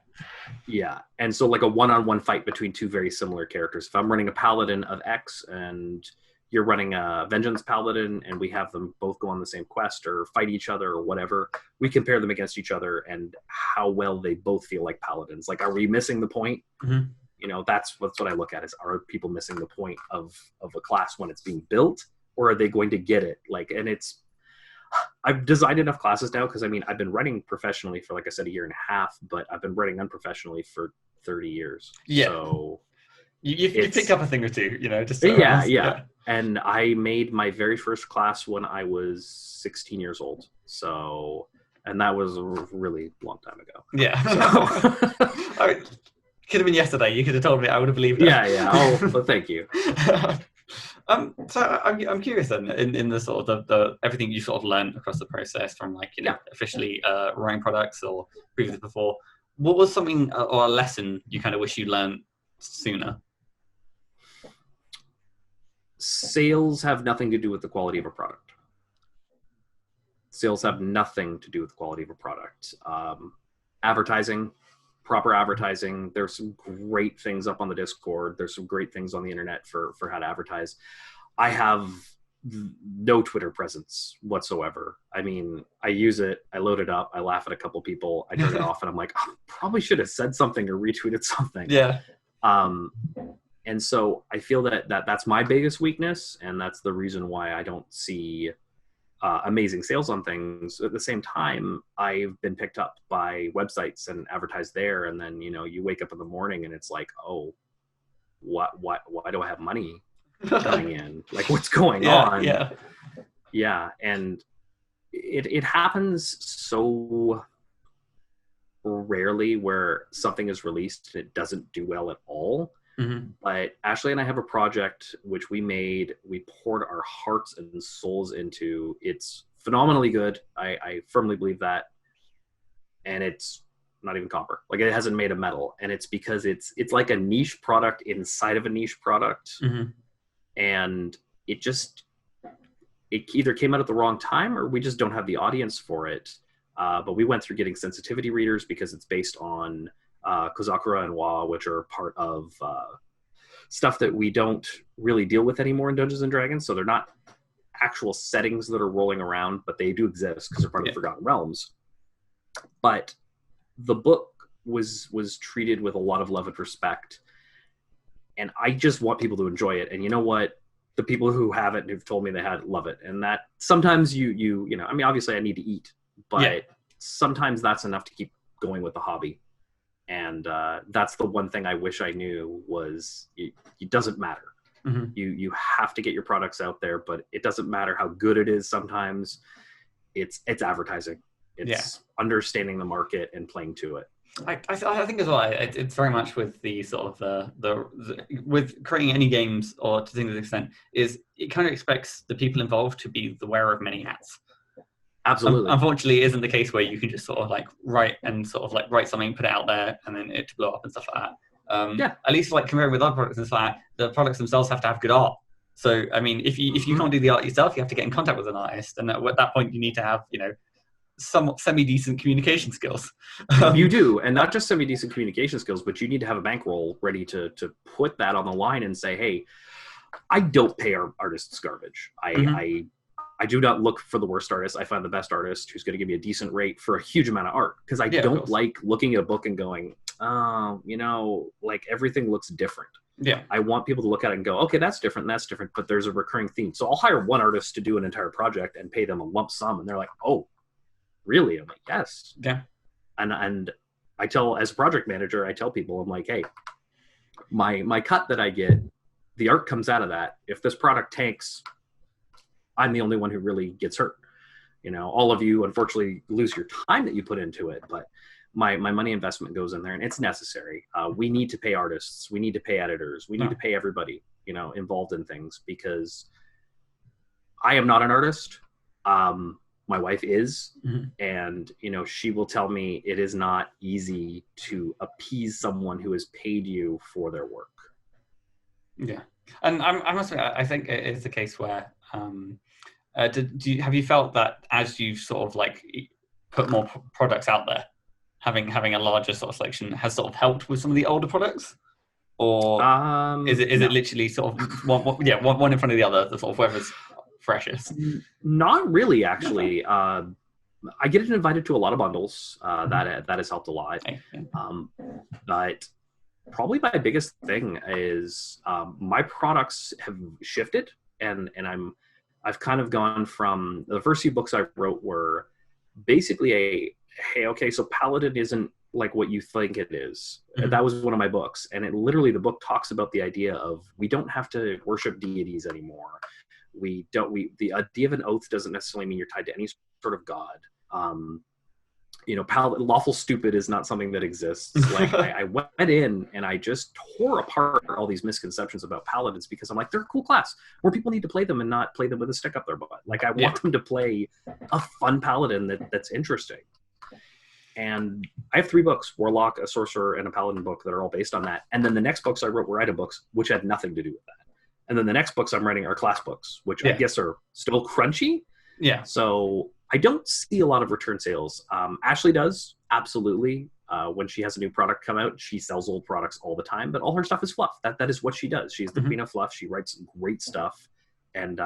Yeah, and so like a one-on-one fight between two very similar characters. If I'm running a paladin of X and you're running a vengeance paladin and we have them both go on the same quest or fight each other or whatever, we compare them against each other and how well they both feel like paladins. Like, are we missing the point? Mm-hmm. You know, that's what I look at, is, are people missing the point of a class when it's being built, or are they going to get it? Like, and I've designed enough classes now, because I mean, I've been running professionally for, like I said, a year and a half, but I've been running unprofessionally for 30 years. Yeah. So you picked up a thing or two, you know, just yeah. And I made my very first class when I was 16 years old. So, and that was a really long time ago. Yeah. So. I mean, could have been yesterday. You could have told me. I would have believed it. Yeah. Oh, well, thank you. So I'm curious then, in the sort of the everything you sort of learned across the process from, like, you know, officially writing products or previously before, what was something or a lesson you kind of wish you learned sooner? Sales have nothing to do with the quality of a product. Sales have nothing to do with the quality of a product. Advertising, proper advertising. There's some great things up on the Discord. There's some great things on the internet for how to advertise. I have no Twitter presence whatsoever. I mean, I use it, I load it up, I laugh at a couple people, I turn it off, and I'm like, oh, probably should have said something or retweeted something. Yeah. And so I feel that's my biggest weakness, and that's the reason why I don't see amazing sales on things. At the same time, I've been picked up by websites and advertised there, and then, you know, you wake up in the morning and it's like, oh, why do I have money coming in? Like, what's going on? Yeah. And it happens so rarely where something is released and it doesn't do well at all. Mm-hmm. But Ashley and I have a project which we poured our hearts and souls into. It's phenomenally good. I firmly believe that. And it's not even copper. Like, it hasn't made a metal. And it's because it's like a niche product inside of a niche product. Mm-hmm. And it either came out at the wrong time, or we just don't have the audience for it. But we went through getting sensitivity readers because it's based on Kozakura and Wa, which are part of stuff that we don't really deal with anymore in Dungeons and Dragons. So they're not actual settings that are rolling around, but they do exist because they're part of the Forgotten Realms. But the book was treated with a lot of love and respect, and I just want people to enjoy it. And you know what? The people who have it and who've told me they love it. And that sometimes you know, I mean, obviously I need to eat, but sometimes that's enough to keep going with the hobby. And that's the one thing I wish I knew, was it doesn't matter. Mm-hmm. You have to get your products out there, but it doesn't matter how good it is. Sometimes it's advertising. It's understanding the market and playing to it. I think as well, it's very much with the sort of the with creating any games, or to think to this extent, is it kind of expects the people involved to be the wearer of many hats. Absolutely. Unfortunately, it isn't the case where you can just sort of like write something, put it out there, and then it to blow up and stuff like that. At least, like, comparing with other products and stuff like that, the products themselves have to have good art. So, I mean, if you can't do the art yourself, you have to get in contact with an artist, and at that point, you need to have, you know, somewhat semi-decent communication skills. You do, and not just semi-decent communication skills, but you need to have a bankroll ready to put that on the line and say, hey, I don't pay our artists garbage. I do not look for the worst artist. I find the best artist who's going to give me a decent rate for a huge amount of art, because I don't like looking at a book and going, oh, you know, like, everything looks different. Yeah. I want people to look at it and go, okay, that's different, but there's a recurring theme. So I'll hire one artist to do an entire project and pay them a lump sum, and they're like, oh, really? I'm like, yes. Yeah. And I tell, as a project manager, I tell people, I'm like, hey, my cut that I get, the art comes out of that. If this product tanks, I'm the only one who really gets hurt. All of you unfortunately lose your time that you put into it, but my money investment goes in there, and it's necessary. We need to pay artists, we need to pay editors, we need to pay everybody, involved in things, because I am not an artist. My wife is, and she will tell me it is not easy to appease someone who has paid you for their work. Yeah, and I must admit, I think it is the case where have you felt that as you've sort of like put more products out there, having a larger sort of selection has sort of helped with some of the older products, or is it literally sort of one in front of the other, the sort of whoever's freshest? Not really, actually. I get invited to a lot of bundles. That has helped a lot. Okay, yeah. But probably my biggest thing is my products have shifted, and I've kind of gone from the first few books I wrote were basically hey, okay, so Paladin isn't like what you think it is. That was one of my books, and the book talks about the idea of we don't have to worship deities anymore. The idea of an oath doesn't necessarily mean you're tied to any sort of god. Lawful stupid is not something that exists. Like I went in and I just tore apart all these misconceptions about paladins, because I'm like, they're a cool class. More people need to play them and not play them with a stick up their butt. Like I want them to play a fun paladin that's interesting. And I have 3 books, Warlock, a Sorcerer, and a Paladin book, that are all based on that. And then the next books I wrote were item books, which had nothing to do with that. And then the next books I'm writing are class books, which I guess are still crunchy. Yeah. So I don't see a lot of return sales. Ashley does, absolutely. When she has a new product come out, she sells old products all the time, but all her stuff is fluff. That is what she does. She's the queen of fluff. She writes great stuff. And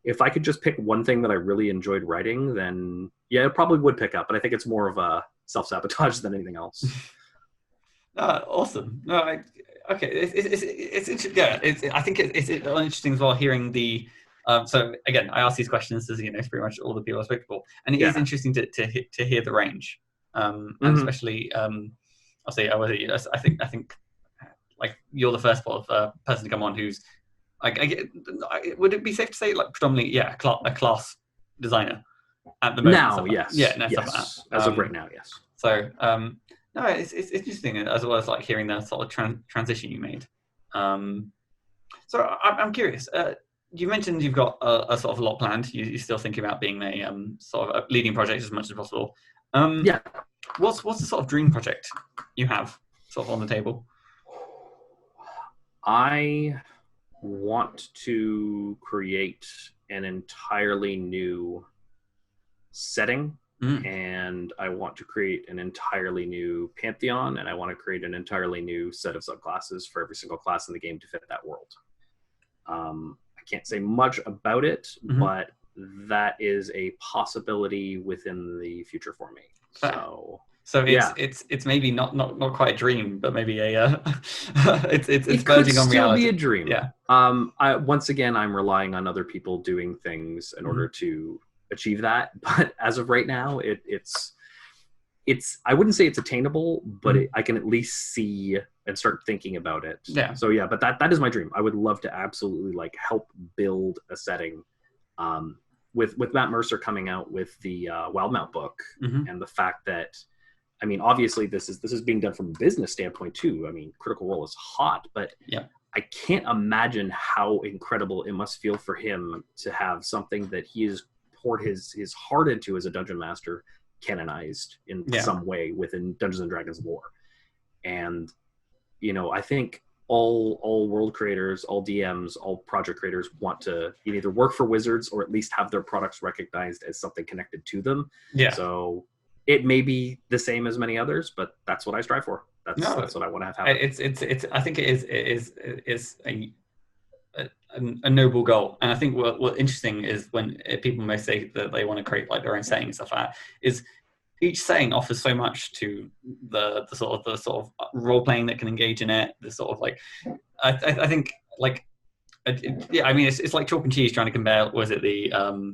if I could just pick one thing that I really enjoyed writing, then yeah, it probably would pick up. But I think it's more of a self-sabotage than anything else. Awesome. No, okay. It's yeah. I think it's interesting as well hearing the. So again, I ask these questions as pretty much all the people I spoke to, and it is interesting to hear the range, and especially I'll say I think like you're the first person to come on who's would it be safe to say like predominantly a class designer at the moment? Now, yes. Yeah, no, yes. As of right now, yes. So no, it's interesting as well as like hearing the sort of transition you made. So I'm curious. You mentioned you've got a sort of a lot planned. You're still thinking about being a sort of a leading project as much as possible. Yeah. What's the sort of dream project you have sort of on the table? I want to create an entirely new setting, and I want to create an entirely new pantheon, and I want to create an entirely new set of subclasses for every single class in the game to fit that world. I can't say much about it, but that is a possibility within the future for me. So it's maybe not quite a dream, but maybe it's it verging on reality. It could still be a dream. Yeah. Once again, I'm relying on other people doing things in order to achieve that. But as of right now, it's I wouldn't say it's attainable, but I can at least see and start thinking about it. Yeah. So yeah, but that is my dream. I would love to absolutely like help build a setting. With Matt Mercer coming out with the Wildmount book, and the fact that, I mean, obviously this is being done from a business standpoint too. I mean, Critical Role is hot, but I can't imagine how incredible it must feel for him to have something that he has poured his heart into as a dungeon master canonized in some way within Dungeons and Dragons lore. And I think all world creators, all DMs, all project creators want to either work for Wizards or at least have their products recognized as something connected to them. Yeah. So it may be the same as many others, but that's what I strive for. That's what I want to have happen. It's I think it is a noble goal. And I think what interesting is when people may say that they want to create like their own saying and stuff like that, is each saying offers so much to the sort of role playing that can engage in it. The sort of like, I think like, I mean, it's like chalk and cheese trying to compare. Was it the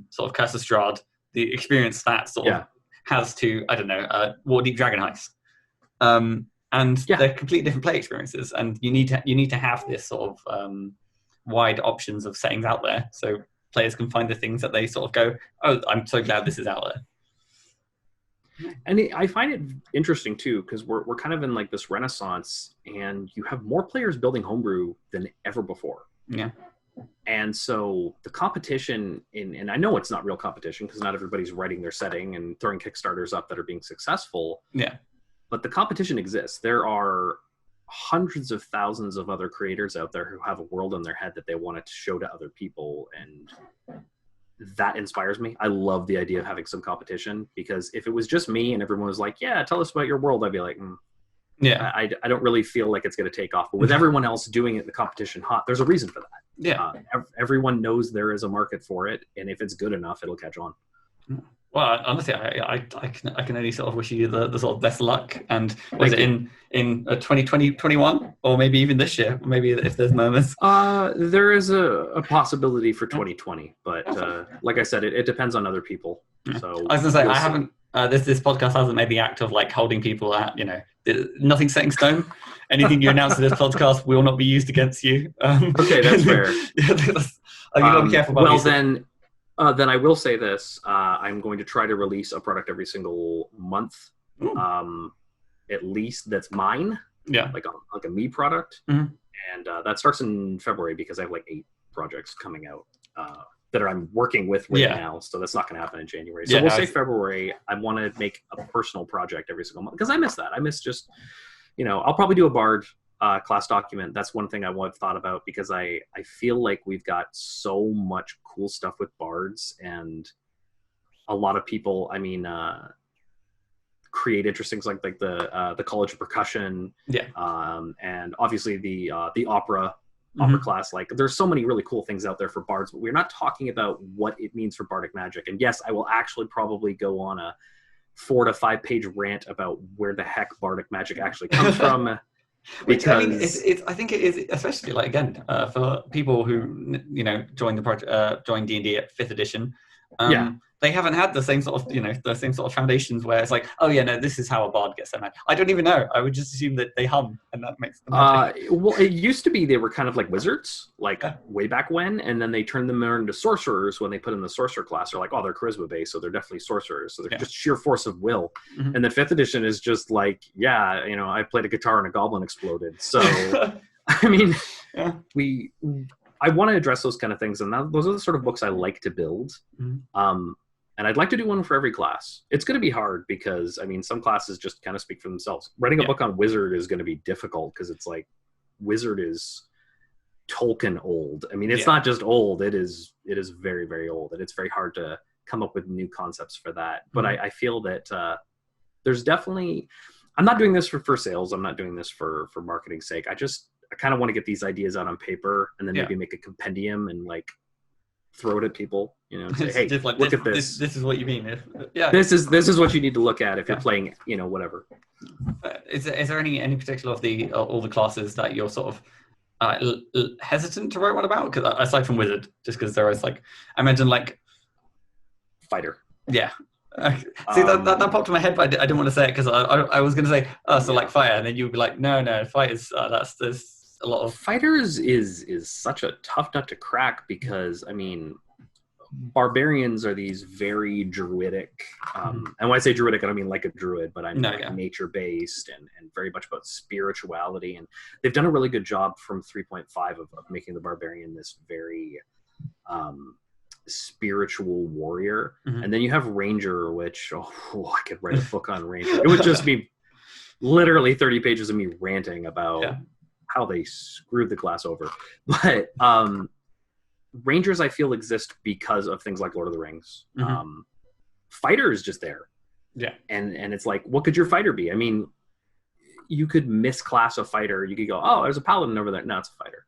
sort of Curse of Strahd, the experience that sort of has to, I don't know, Waterdeep Dragon Heist. And they're completely different play experiences, and you need to have this sort of wide options of settings out there, so players can find the things that they sort of go, oh, I'm so glad this is out there. And I find it interesting too, because we're kind of in like this renaissance, and you have more players building homebrew than ever before. Yeah. And so the competition and I know it's not real competition because not everybody's writing their setting and throwing Kickstarters up that are being successful. Yeah. But the competition exists. There are hundreds of thousands of other creators out there who have a world in their head that they want to show to other people, and that inspires me. I love the idea of having some competition, because if it was just me and everyone was like, yeah, tell us about your world, I'd be like, yeah, I don't really feel like it's going to take off. But with everyone else doing it, the competition hot, there's a reason for that. Yeah. Everyone knows there is a market for it, and if it's good enough, it'll catch on. Well, honestly, I can only sort of wish you the sort of best luck. And was it in 2020, 21, or maybe even this year? Maybe if there's moments. There is a possibility for 2020, but like I said, it depends on other people. So I was gonna say I haven't. This podcast hasn't made the act of like holding people at, nothing's set in stone. Anything you announce in this podcast will not be used against you. Okay, that's fair. You got to be careful about then I will say this. I'm going to try to release a product every single month, at least that's mine. Yeah. Like a me product. Mm-hmm. And that starts in February, because I have like 8 projects coming out that I'm working with now. So that's not going to happen in January. So we'll say February. I want to make a personal project every single month, because I miss that. I miss just, I'll probably do a Bard class document. That's one thing I've thought about, because I feel like we've got so much cool stuff with bards, and a lot of people, create interesting things like the College of Percussion, and obviously the opera class. Like, there's so many really cool things out there for bards, but we're not talking about what it means for bardic magic. And yes, I will actually probably go on a 4 to 5 page rant about where the heck bardic magic actually comes from. Because I think it is, especially like, again, for people who join the project, join D&D at 5th edition. They haven't had the same sort of foundations where it's like, oh yeah, no, this is how a bard gets their magic. I don't even know. I would just assume that they hum, and that makes them magic. Well, it used to be they were kind of like wizards, way back when, and then they turned them into sorcerers when they put in the sorcerer class. They're like, oh, they're charisma based, so they're definitely sorcerers. So they're just sheer force of will. Mm-hmm. And the 5th edition is just like, I played a guitar and a goblin exploded. So, I want to address those kind of things, and those are the sort of books I like to build. Mm-hmm. And I'd like to do one for every class. It's going to be hard because, some classes just kind of speak for themselves. Writing a book on Wizard is going to be difficult, because it's like, Wizard is Tolkien old. It's not just old. It is very, very old. And it's very hard to come up with new concepts for that. But I feel that there's definitely... I'm not doing this for sales. I'm not doing this for marketing's sake. I kind of want to get these ideas out on paper, and then maybe make a compendium and throw it at people, and say, hey, look at this. This is what you mean. This is what you need to look at if you're playing, whatever. Is there any particular of all the classes that you're sort of hesitant to write one about? Because aside from Wizard, just because there is I imagine Fighter. Yeah. See, that popped in my head, but I didn't want to say it because I was going to say, Fire, and then you would be like, no, Fighters, there's a lot of... Fighters is such a tough nut to crack, because, barbarians are these very druidic, and when I say druidic, I don't mean like a druid, but I mean nature-based and very much about spirituality, and they've done a really good job from 3.5 of making the barbarian this very... spiritual warrior. And then you have Ranger, which I could write a book on Ranger. It would just be literally 30 pages of me ranting about how they screwed the class over. But Rangers, I feel, exist because of things like Lord of the Rings. Fighter is just there, and it's like, what could your fighter be? You could misclass a fighter. You could go, oh, there's a paladin over there. No, it's a fighter.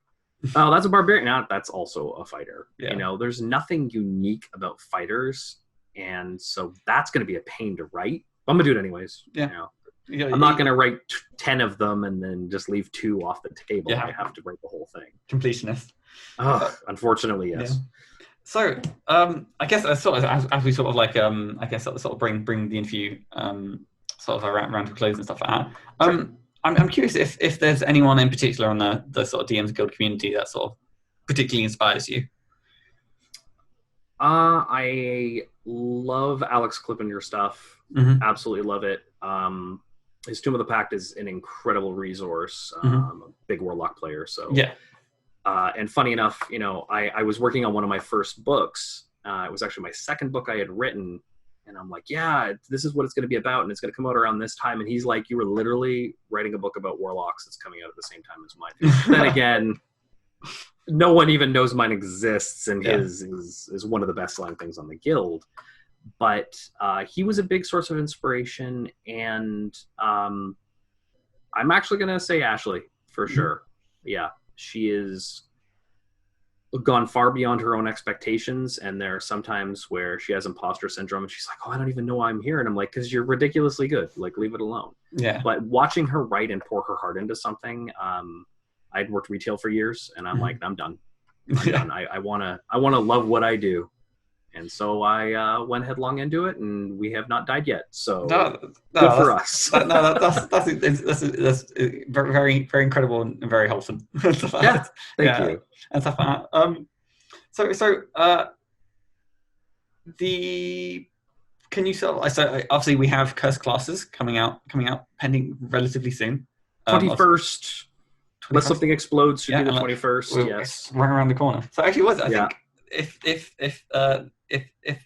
Oh, that's a barbarian. No, that's also a fighter. There's nothing unique about fighters, and so that's going to be a pain to write. I'm gonna do it anyways. I'm not going to write 10 of them and then just leave 2 off the table. I have to write the whole thing. Completionist. Unfortunately, yes. So, I guess as we sort of like, I guess sort of bring the interview sort of around to close and stuff like that. Sure. I'm curious if there's anyone in particular on the sort of DMs Guild community that sort of particularly inspires you. I love Alex Klippenger's stuff. Mm-hmm. Absolutely love it. His Tomb of the Pact is an incredible resource. Mm-hmm. A big Warlock player, so Yeah. And funny enough, I was working on one of my first books. It was actually my second book I had written, and I'm like, yeah, this is what it's going to be about, and it's going to come out around this time. And he's like, you were literally writing a book about warlocks that's coming out at the same time as mine. Then again, no one even knows mine exists, and his is one of the best-selling things on the guild. But he was a big source of inspiration, and I'm actually going to say Ashley for sure. Yeah, she is gone far beyond her own expectations, and there are some times where she has imposter syndrome and she's like, oh, I don't even know why I'm here, and I'm like, because you're ridiculously good, like, leave it alone. But watching her write and pour her heart into something, I'd worked retail for years, and I'm like, I'm done. I want to love what I do, and so I went headlong into it, and we have not died yet, so good for us. That's very, very incredible and very wholesome. Thank you. And stuff like that. Can you so obviously we have Curse classes coming out pending relatively soon. 21st. Unless something explodes, should be the 21st. Yes, right around the corner. So actually, I think if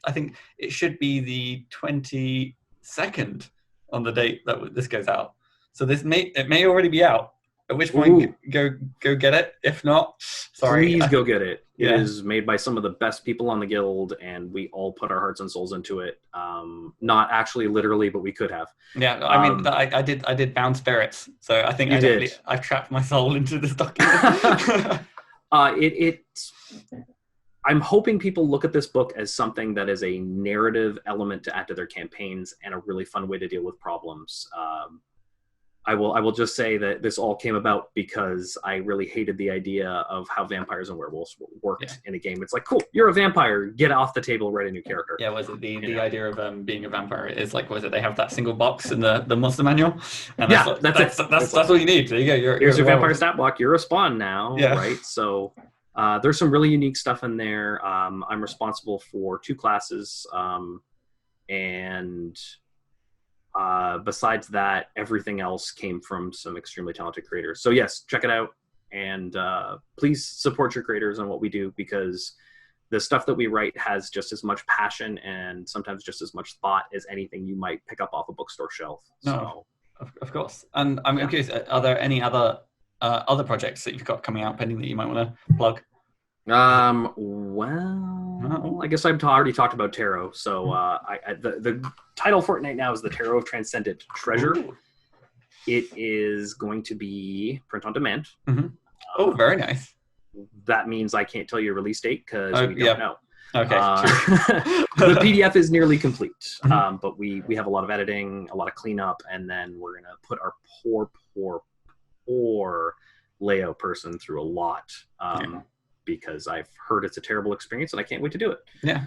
I think it should be the 22nd on the date that this goes out. So it may already be out. At which point, go get it. If not, sorry. Please go get it. It is made by some of the best people on the guild, and we all put our hearts and souls into it. Not actually literally, but we could have. Yeah, I mean, I did bound spirits, so I think I've trapped my soul into this document. I'm hoping people look at this book as something that is a narrative element to add to their campaigns and a really fun way to deal with problems. I will just say that this all came about because I really hated the idea of how vampires and werewolves worked in a game. It's like, cool, you're a vampire, get off the table, write a new character. Yeah, was it the idea of being a vampire is like, was it they have that single box in the monster manual? And that's all you need. There you go. Here's your vampire stat block. You're a spawn now, right? So there's some really unique stuff in there. I'm responsible for 2 classes, and besides that, everything else came from some extremely talented creators. So yes, check it out, and please support your creators on what we do, because the stuff that we write has just as much passion and sometimes just as much thought as anything you might pick up off a bookstore shelf. No, of course. And I'm curious, are there any other projects that you've got coming out pending that you might want to plug? Well, I guess I've already talked about Tarot. So the title for it right now is the Tarot of Transcendent Treasure. Ooh. It is going to be print on demand. Mm-hmm. Oh, very nice. That means I can't tell you a release date because we don't know. Okay. The PDF is nearly complete, but we have a lot of editing, a lot of cleanup, and then we're going to put our poor layout person through a lot. Because I've heard it's a terrible experience and I can't wait to do it. Yeah.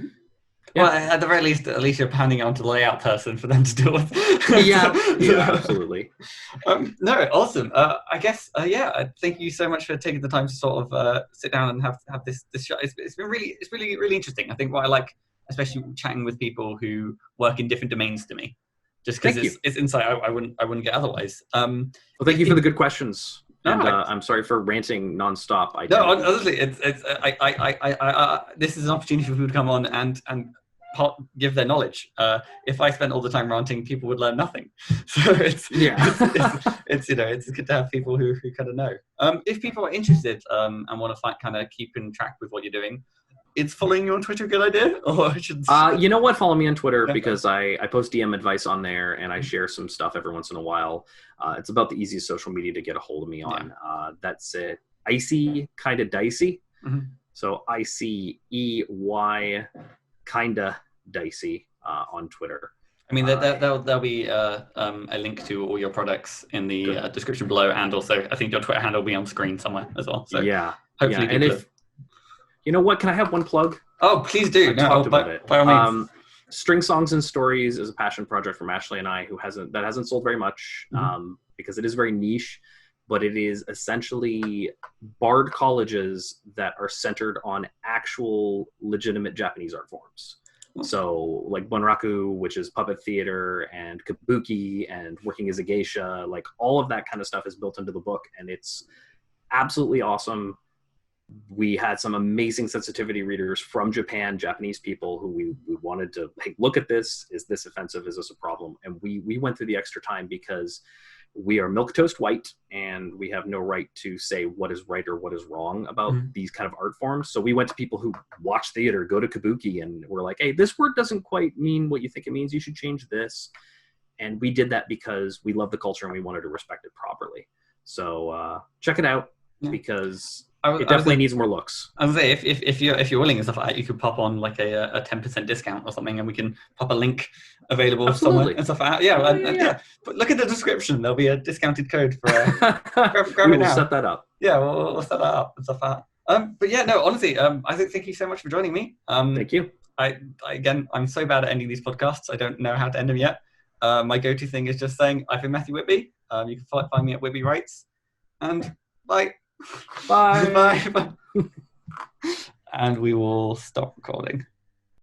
Well, at the very least, you're handing it on to the layout person for them to deal with. Yeah, absolutely. No, awesome. I guess, thank you so much for taking the time to sort of sit down and have this show. It's been really interesting. I think what I like, especially chatting with people who work in different domains to me, just because it's insight I wouldn't get otherwise. Well, thank you for the good questions. And I'm sorry for ranting nonstop. Honestly, this is an opportunity for people to come on and give their knowledge. If I spent all the time ranting, people would learn nothing. So it's good to have people who kind of know. If people are interested and want to kind of keep in track with what you're doing, is following you on Twitter a good idea? Or you know what? Follow me on Twitter because I post DM advice on there and I share some stuff every once in a while. It's about the easiest social media to get a hold of me on. That's it. Icy Kinda Dicey. Mm-hmm. So ICEY Kinda Dicey on Twitter. I mean, there'll be a link to all your products in the description below, and also I think your Twitter handle will be on screen somewhere as well. So hopefully, and if you know what, can I have one plug? Oh, please do. I talked about it. By all means. String Songs and Stories is a passion project from Ashley and I, that hasn't sold very much because it is very niche, but it is essentially bard colleges that are centered on actual legitimate Japanese art forms. So like Bunraku, which is puppet theater, and kabuki, and working as a geisha, like all of that kind of stuff is built into the book, and it's absolutely awesome. We had some amazing sensitivity readers from Japan, Japanese people, who we wanted to, hey, look at this. Is this offensive? Is this a problem? And we went through the extra time because we are milquetoast white, and we have no right to say what is right or what is wrong about these kind of art forms. So we went to people who watch theater, go to kabuki, and we're like, hey, this word doesn't quite mean what you think it means. You should change this. And we did that because we love the culture and we wanted to respect it properly. So check it out because it definitely needs more looks. I was gonna say, if you're willing and stuff like that, you could pop on like a 10% discount or something, and we can pop a link available somewhere and stuff like that. Yeah. But look at the description. There'll be a discounted code for grab we it will now. set that up. Yeah, we'll set that up and stuff like that. But yeah, no, honestly, Isaac, thank you so much for joining me. Thank you. Again, I'm so bad at ending these podcasts. I don't know how to end them yet. My go-to thing is just saying, I've been Matthew Whitby. You can find me at Whitby Writes. And bye. Bye. Bye. And we will stop recording.